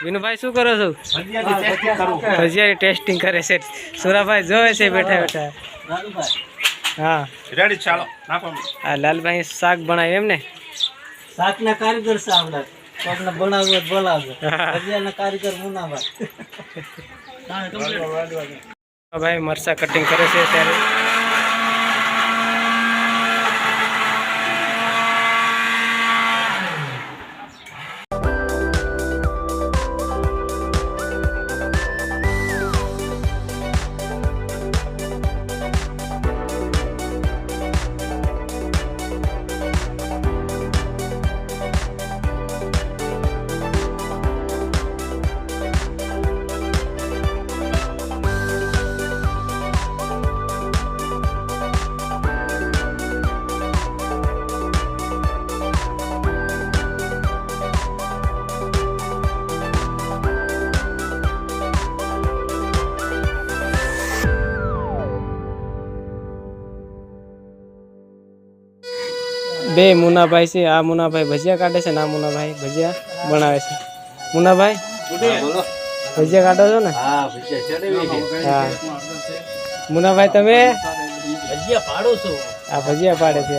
વિનુભાઈ શું કરો છો? ભજીયાની ટેસ્ટિંગ કરે છે. સુરાભાઈ જોવે છે બેઠા બેઠા. હા રેડી ચાલો નાખો. આ લાલભાઈ શાક બનાવ્યું એમ ને? શાક ના કારીગર છે આપણે. કોકને બનાવવું બોલાવજો. ભજીયાના કારીગર મુનાભાઈ. ભાઈ મરચા કટિંગ કરે છે ત્યારે. બે મુનાભાઈ છે. આ મુનાભાઈ ભજીયા કાઢે છે ને આ મુનાભાઈ ભજીયા બનાવે છે. મુનાભાઈ ભજીયા કાઢો છો ને? હા મુનાભાઈ તમે ભજીયા પાડો છો? આ ભજીયા પાડે છે.